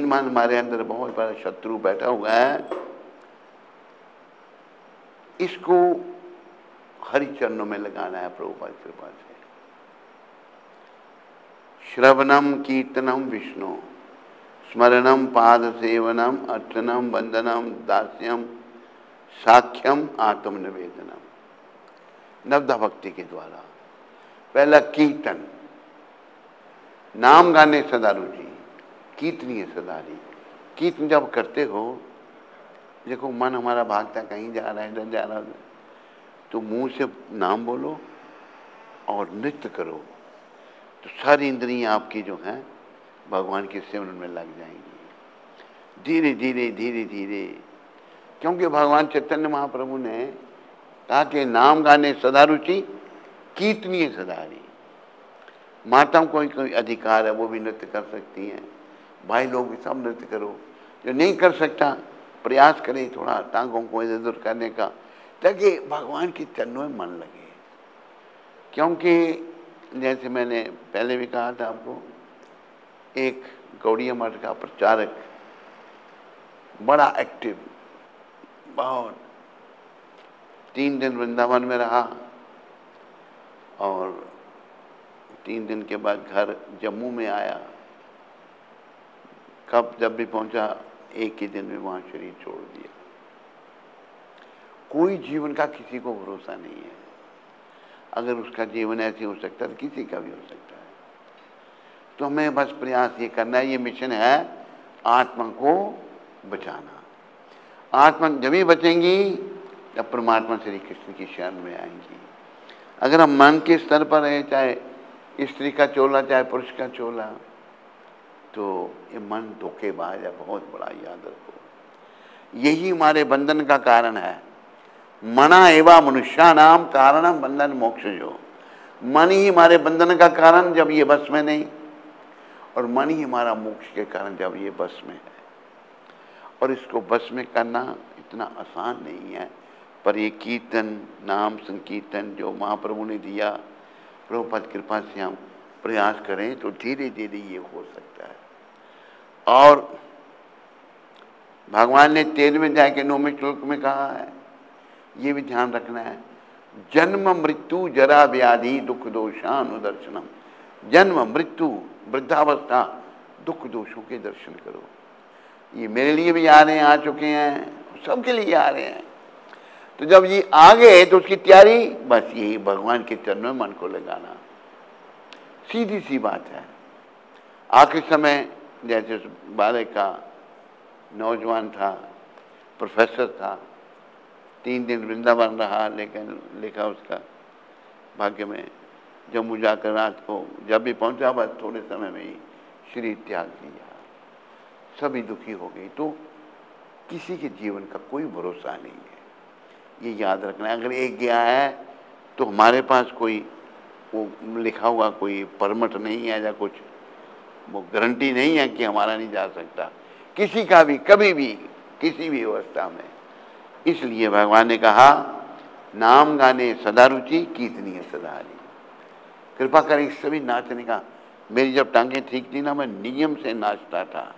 मन हमारे अंदर बहुत बड़ा शत्रु बैठा हुआ है, इसको हरि चरणों में लगाना है प्रभुपाद की कृपा से। श्रवणम कीर्तनम विष्णु, स्मरणम पाद सेवनम, अर्चनम वंदनम दास्यम, साख्यम आत्मनिवेदनम। नवधा भक्ति के द्वारा पहला कीर्तन, नाम गाने सदा रुचि, कीर्तनीय सदारी। कीर्तन जब करते हो, देखो मन हमारा भागता कहीं जा रहा है, इधर जा रहा है, तो मुंह से नाम बोलो और नृत्य करो, तो सारी इंद्रियां आपकी जो हैं भगवान के सिमरन में लग जाएंगी धीरे धीरे धीरे धीरे। क्योंकि भगवान चैतन्य महाप्रभु ने कहा कि नाम गाने सदा रुचि, कीर्तनीय सदारी। माताओं को कोई अधिकार है, वो भी नृत्य कर सकती हैं, भाई लोग भी सब नृत्य करो। जो नहीं कर सकता प्रयास करे थोड़ा टांगों को इधर उधर करने का, ताकि भगवान के चरणों में मन लगे। क्योंकि जैसे मैंने पहले भी कहा था आपको, एक गौड़िया मठ का प्रचारक बड़ा एक्टिव, बहुत 3 दिन वृंदावन में रहा और 3 दिन के बाद घर जम्मू में आया। कब जब भी पहुंचा एक ही दिन में वहां शरीर छोड़ दिया। कोई जीवन का किसी को भरोसा नहीं है, अगर उसका जीवन ऐसे हो सकता है तो किसी का भी हो सकता है। तो हमें बस प्रयास ये करना है, ये मिशन है आत्मा को बचाना। आत्मा जब ही बचेंगी तब परमात्मा श्री कृष्ण की शरण में आएंगी। अगर हम मन के स्तर पर हैं, चाहे स्त्री का चोला चाहे पुरुष का चोला, तो ये मन धोखेबाज है, बहुत बड़ा, याद रखो। यही हमारे बंधन का कारण है। मना एवं मनुष्यानाम कारणम बंधन मोक्ष जो। मन ही हमारे बंधन का कारण जब ये बस में नहीं, और मन ही हमारा मोक्ष के कारण जब ये बस में है। और इसको बस में करना इतना आसान नहीं है, पर ये कीर्तन, नाम संकीर्तन जो महाप्रभु ने दिया, प्रभुपाद कृपा से हम प्रयास करें तो धीरे धीरे ये हो सकता है। और भगवान ने 13वें अध्याय के 9वें श्लोक में कहा है, ये भी ध्यान रखना है, जन्म मृत्यु जरा व्याधि दुख दोषानुदर्शनम। जन्म मृत्यु वृद्धावस्था दुख दोषों के दर्शन करो। ये मेरे लिए भी आ रहे हैं, आ चुके हैं, सबके लिए आ रहे हैं। तो जब ये आ गए तो उसकी तैयारी बस यही भगवान के चरणों में मन को लगाना, सीधी सी बात है। आखिरी समय जैसे बालक का नौजवान था, प्रोफेसर था, 3 दिन वृंदावन रहा, लेकिन लिखा उसका भाग्य में जम्मू जाकर रात को जब भी पहुंचा बस थोड़े समय में ही शरीर त्याग दिया। सभी दुखी हो गई। तो किसी के जीवन का कोई भरोसा नहीं है, ये याद रखना है। अगर एक गया है तो हमारे पास कोई वो लिखा हुआ कोई परमिट नहीं है या कुछ वो गारंटी नहीं है कि हमारा नहीं जा सकता, किसी का भी, कभी भी, किसी भी अवस्था में। इसलिए भगवान ने कहा, नाम गाने सदा रुचि, कीर्तनीय सदारी। कृपा करें सभी नाचने का। मेरी जब टांगें ठीक थी ना, मैं नियम से नाचता था।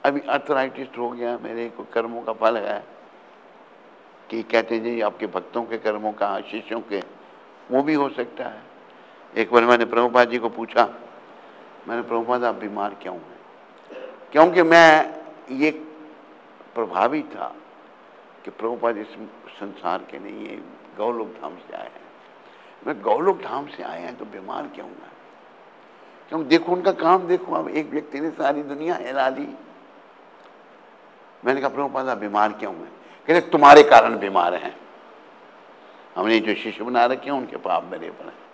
अभी अर्थराइटिस हो गया, मेरे को कर्मों का फल है कि कहते जी आपके भक्तों के कर्मों का, शिष्यों के, वो भी हो सकता है। एक बार मैंने प्रभुपाद जी को पूछा, मैंने प्रभुपाद आप बीमार क्यों हैं? क्योंकि मैं ये प्रभावित था कि प्रभुपाद इस संसार के नहीं, ये गौलोक धाम से आए हैं। मैं गौलोक धाम से आए हैं तो बीमार क्यों है? क्योंकि देखो उनका काम देखो, अब एक व्यक्ति ने सारी दुनिया हिला दी। मैंने कहा प्रभुपाद आप बीमार क्यों हैं? कहते तुम्हारे कारण बीमार हैं। हमने जो शिष्य बना रखे हैं उनके पाप मेरे पर हैं,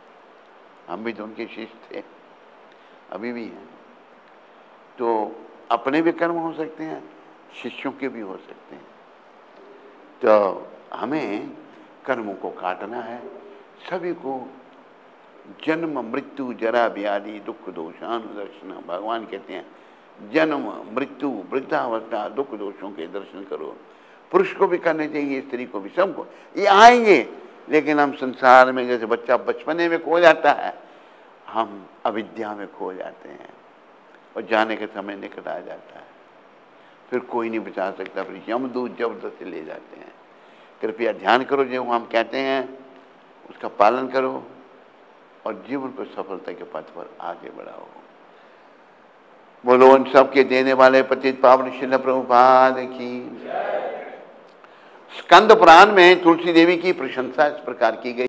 हम भी तो उनके शिष्य थे, अभी भी हैं। तो अपने भी कर्म हो सकते हैं, शिष्यों के भी हो सकते हैं। तो हमें कर्मों को काटना है। सभी को जन्म मृत्यु जरा व्याधि दुख दोषानुदर्शन, भगवान कहते हैं जन्म मृत्यु वृद्धावस्था दुख दोषों के दर्शन करो। पुरुष को भी करने चाहिए, स्त्री को भी, सबको ये आएंगे। लेकिन हम संसार में जैसे बच्चा बचपने में खो जाता है, हम अविद्या में खो जाते हैं। और जाने का समय निकट आ जाता है, फिर कोई नहीं बचा सकता, फिर यमदूत जबरदस्ती ले जाते हैं। कृपया ध्यान करो, जो हम कहते हैं उसका पालन करो और जीवन को सफलता के पथ पर आगे बढ़ाओ। बोलो उन सब के देने वाले पतित पावन श्रील प्रभुपाद की। स्कंद पुराण में तुलसी देवी की प्रशंसा इस प्रकार की गई।